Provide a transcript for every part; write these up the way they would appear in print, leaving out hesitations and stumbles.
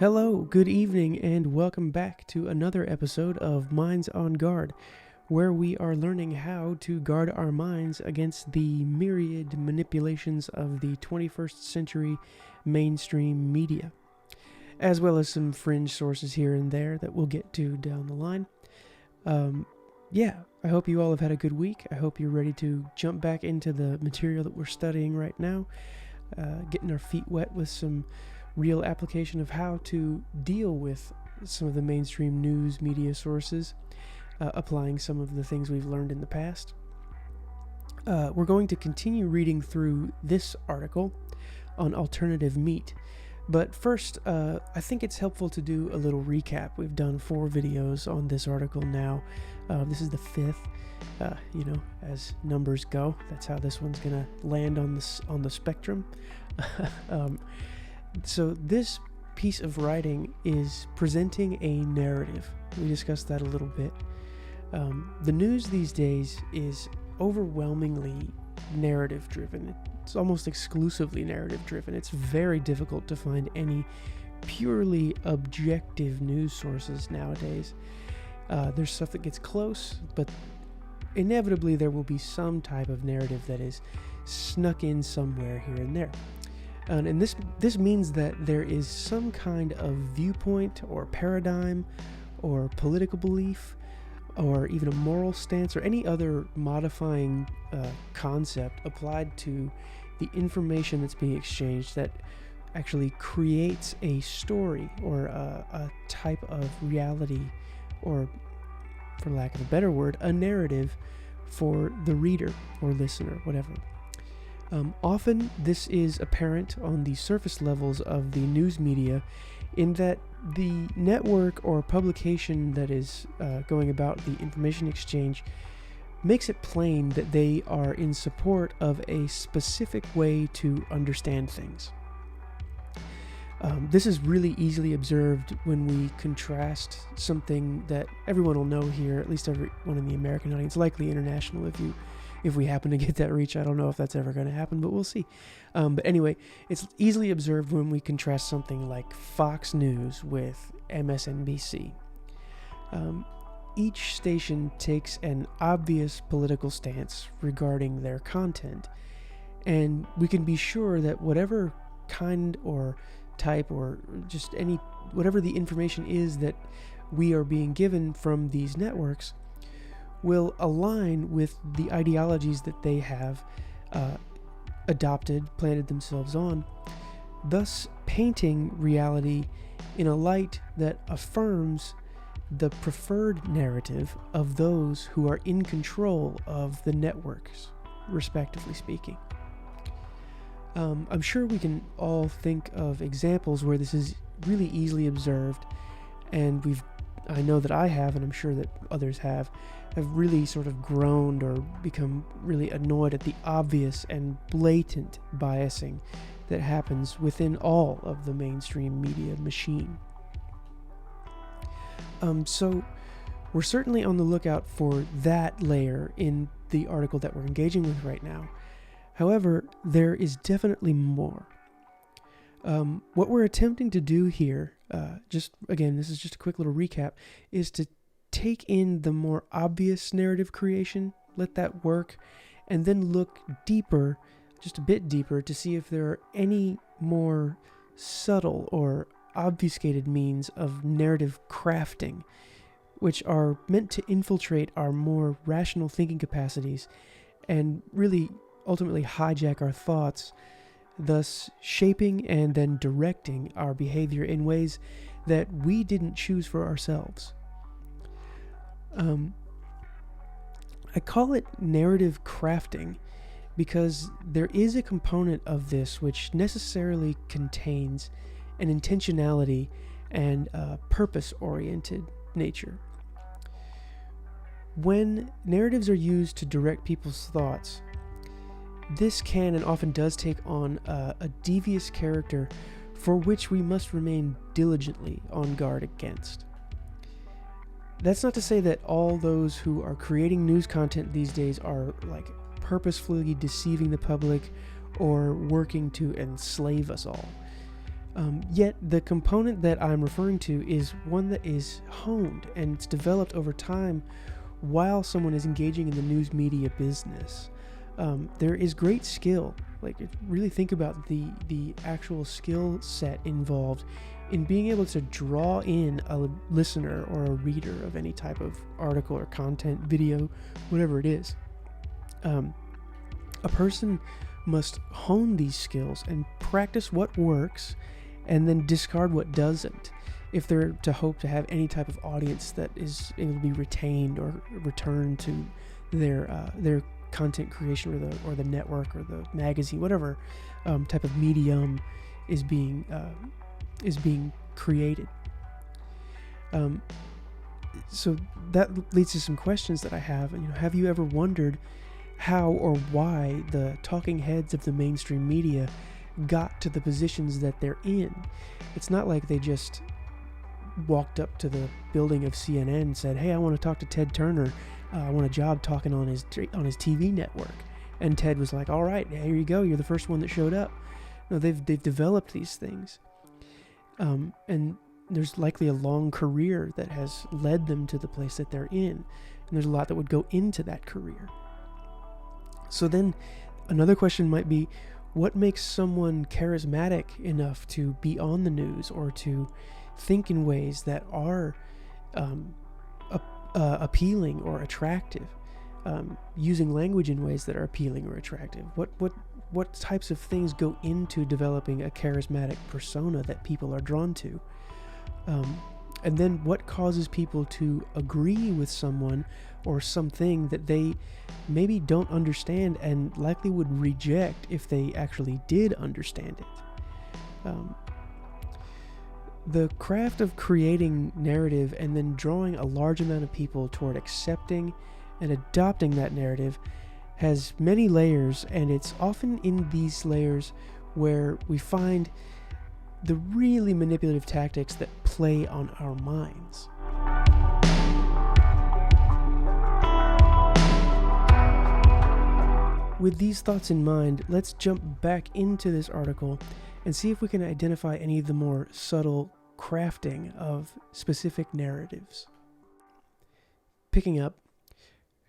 Hello, good evening, and welcome back to another episode of Minds on Guard, where we are learning how to guard our minds against the myriad manipulations of the 21st century mainstream media, as well as some fringe sources here and there that we'll get to down the line. I hope you all have had a good week. I hope you're ready to jump back into the material that we're studying right now, getting our feet wet with some real application of how to deal with some of the mainstream news media sources, applying some of the things we've learned in the past. We're going to continue reading through this article on alternative meat, but first I think it's helpful to do a little recap. We've done 4 videos on this article now. This is the 5th. As numbers go, that's how this one's gonna land on the spectrum. So this piece of writing is presenting a narrative. We discussed that a little bit. The news these days is overwhelmingly narrative driven. It's almost exclusively narrative driven. It's very difficult to find any purely objective news sources nowadays. There's stuff that gets close, but inevitably there will be some type of narrative that is snuck in somewhere here and there. And this means that there is some kind of viewpoint or paradigm or political belief or even a moral stance or any other modifying concept applied to the information that's being exchanged that actually creates a story or a type of reality, or, for lack of a better word, a narrative for the reader or listener, whatever. Often this is apparent on the surface levels of the news media, in that the network or publication that is going about the information exchange makes it plain that they are in support of a specific way to understand things. This is really easily observed when we contrast something that everyone will know here, at least everyone in the American audience, likely international if we happen to get that reach. I don't know if that's ever going to happen, but we'll see. But anyway, it's easily observed when we contrast something like Fox News with MSNBC. Each station takes an obvious political stance regarding their content, and we can be sure that whatever kind or type or just whatever the information is that we are being given from these networks will align with the ideologies that they have adopted, planted themselves on, thus painting reality in a light that affirms the preferred narrative of those who are in control of the networks, respectively speaking. I'm sure we can all think of examples where this is really easily observed, and I know that I have, and I'm sure that others have really sort of groaned or become really annoyed at the obvious and blatant biasing that happens within all of the mainstream media machine. So we're certainly on the lookout for that layer in the article that we're engaging with right now. However, there is definitely more. What we're attempting to do here, this is just a quick little recap, is to take in the more obvious narrative creation, let that work, and then look deeper, just a bit deeper, to see if there are any more subtle or obfuscated means of narrative crafting, which are meant to infiltrate our more rational thinking capacities and really ultimately hijack our thoughts, thus shaping and then directing our behavior in ways that we didn't choose for ourselves. I call it narrative crafting because there is a component of this which necessarily contains an intentionality and a purpose-oriented nature. When narratives are used to direct people's thoughts, this can and often does take on a devious character for which we must remain diligently on guard against. That's not to say that all those who are creating news content these days are purposefully deceiving the public or working to enslave us all. Yet the component that I'm referring to is one that is honed and it's developed over time while someone is engaging in the news media business. There is great skill. Like, really think about the actual skill set involved in being able to draw in a listener or a reader of any type of article or content, video, whatever it is. A person must hone these skills and practice what works and then discard what doesn't if they're to hope to have any type of audience that is able to be retained or returned to their content creation or the network or the magazine, whatever type of medium is being created. So that leads to some questions that I have. Have you ever wondered how or why the talking heads of the mainstream media got to the positions that they're in? It's not like they just walked up to the building of CNN and said, "Hey, I want to talk to Ted Turner. I want a job talking on his TV network." And Ted was like, "All right, here you go. You're the first one that showed up." No, they've developed these things, and there's likely a long career that has led them to the place that they're in, and there's a lot that would go into that career. So then, another question might be, what makes someone charismatic enough to be on the news or to think in ways that are appealing or attractive, using language in ways that are appealing or attractive? What types of things go into developing a charismatic persona that people are drawn to? And then what causes people to agree with someone or something that they maybe don't understand and likely would reject if they actually did understand it? The craft of creating narrative and then drawing a large amount of people toward accepting and adopting that narrative has many layers, and it's often in these layers where we find the really manipulative tactics that play on our minds. With these thoughts in mind, let's jump back into this article and see if we can identify any of the more subtle crafting of specific narratives. Picking up,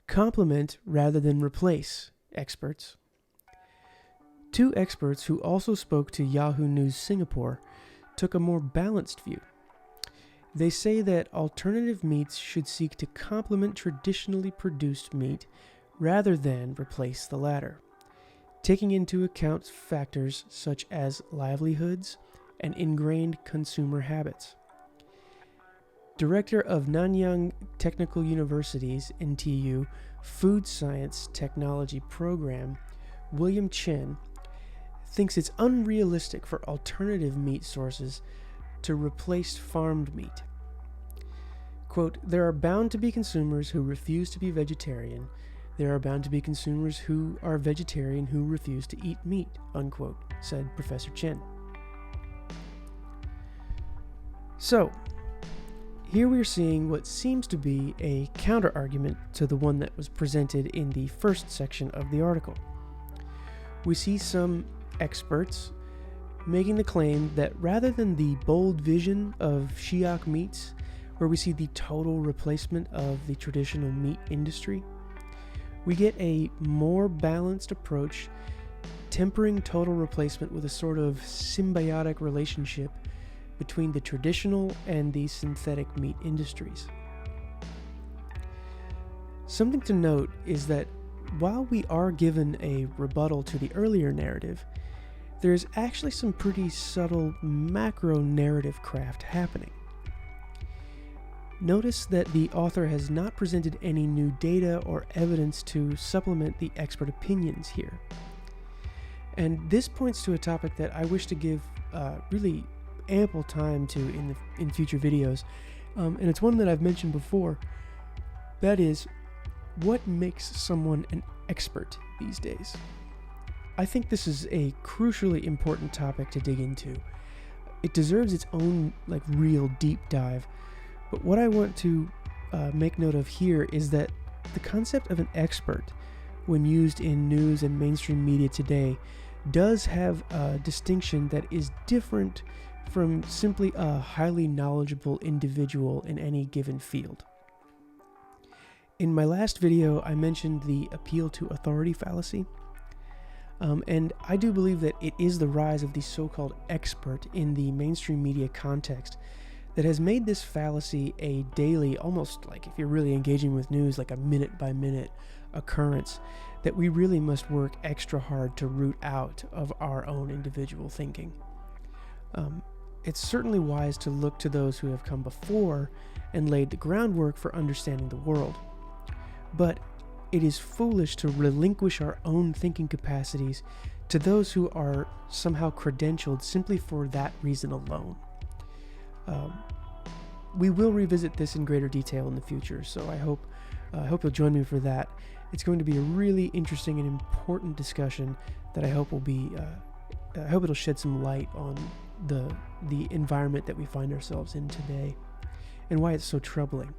complement rather than replace experts. Two experts who also spoke to Yahoo News Singapore took a more balanced view. They say that alternative meats should seek to complement traditionally produced meat rather than replace the latter, taking into account factors such as livelihoods and ingrained consumer habits. Director of Nanyang Technical University's NTU Food Science Technology Program, William Chen, thinks it's unrealistic for alternative meat sources to replace farmed meat. Quote, "There are bound to be consumers who refuse to be vegetarian. There are bound to be consumers who are vegetarian who refuse to eat meat," unquote, said Professor Chen. So, here we are seeing what seems to be a counter-argument to the one that was presented in the first section of the article. We see some experts making the claim that rather than the bold vision of Shiok meats, where we see the total replacement of the traditional meat industry, we get a more balanced approach, tempering total replacement with a sort of symbiotic relationship between the traditional and the synthetic meat industries. Something to note is that while we are given a rebuttal to the earlier narrative, there's actually some pretty subtle macro narrative craft happening. Notice that the author has not presented any new data or evidence to supplement the expert opinions here. And this points to a topic that I wish to give really ample time to in future videos, and it's one that I've mentioned before. That is, what makes someone an expert these days? I think this is a crucially important topic to dig into. It deserves its own real deep dive, but what I want to make note of here is that the concept of an expert, when used in news and mainstream media today, does have a distinction that is different from simply a highly knowledgeable individual in any given field. In my last video, I mentioned the appeal to authority fallacy, and I do believe that it is the rise of the so-called expert in the mainstream media context that has made this fallacy a daily, almost like if you're really engaging with news, like a minute-by-minute occurrence that we really must work extra hard to root out of our own individual thinking. It's certainly wise to look to those who have come before and laid the groundwork for understanding the world. But it is foolish to relinquish our own thinking capacities to those who are somehow credentialed simply for that reason alone. We will revisit this in greater detail in the future, so I hope you'll join me for that. It's going to be a really interesting and important discussion that I hope it'll shed some light on the environment that we find ourselves in today and why it's so troubling.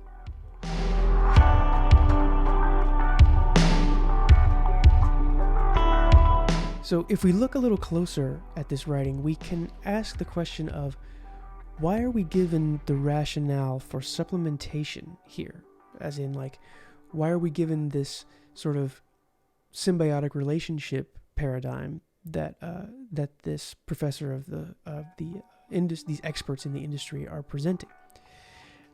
So if we look a little closer at this writing, we can ask the question of why are we given the rationale for supplementation here? As in, like, why are we given this sort of symbiotic relationship paradigm that this professor of these experts in the industry are presenting?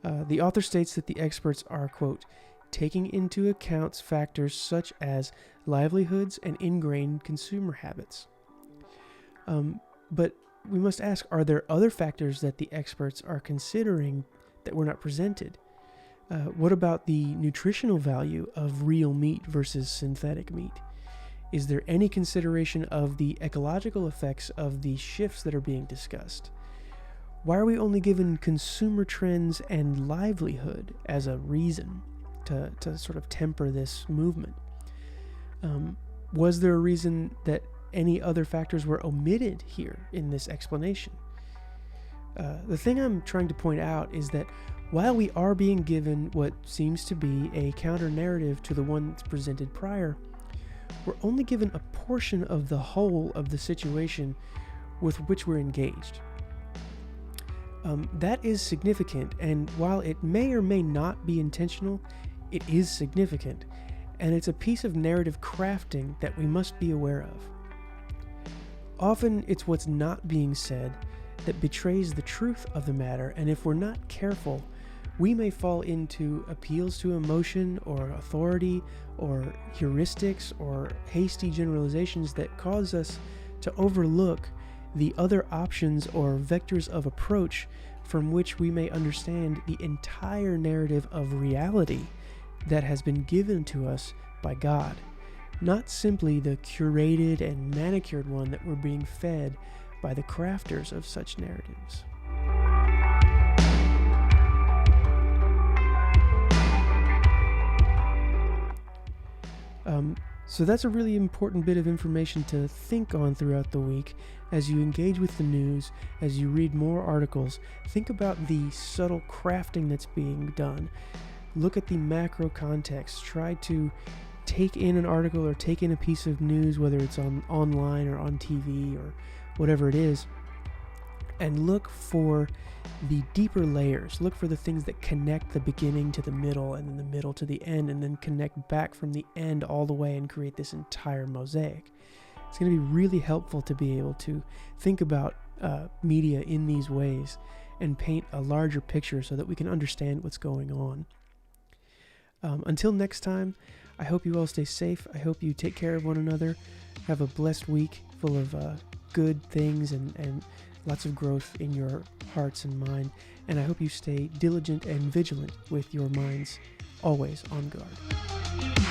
The author states that the experts are, quote, taking into account factors such as livelihoods and ingrained consumer habits. But we must ask, are there other factors that the experts are considering that were not presented? What about the nutritional value of real meat versus synthetic meat? Is there any consideration of the ecological effects of the shifts that are being discussed? Why are we only given consumer trends and livelihood as a reason to sort of temper this movement? Was there a reason that any other factors were omitted here in this explanation? The thing I'm trying to point out is that while we are being given what seems to be a counter-narrative to the one that's presented prior, we're only given a portion of the whole of the situation with which we're engaged. That is significant, and while it may or may not be intentional, it is significant, and it's a piece of narrative crafting that we must be aware of. Often it's what's not being said that betrays the truth of the matter, and if we're not careful, we may fall into appeals to emotion or authority or heuristics or hasty generalizations that cause us to overlook the other options or vectors of approach from which we may understand the entire narrative of reality that has been given to us by God, not simply the curated and manicured one that we're being fed by the crafters of such narratives. So that's a really important bit of information to think on throughout the week as you engage with the news, as you read more articles. Think about the subtle crafting that's being done. Look at the macro context. Try to take in an article or take in a piece of news, whether it's online or on TV or whatever it is, and look for the deeper layers. Look for the things that connect the beginning to the middle and then the middle to the end, and then connect back from the end all the way and create this entire mosaic. It's going to be really helpful to be able to think about media in these ways and paint a larger picture so that we can understand what's going on. Until next time, I hope you all stay safe. I hope you take care of one another. Have a blessed week full of good things and lots of growth in your hearts and mind. And I hope you stay diligent and vigilant with your minds always on guard.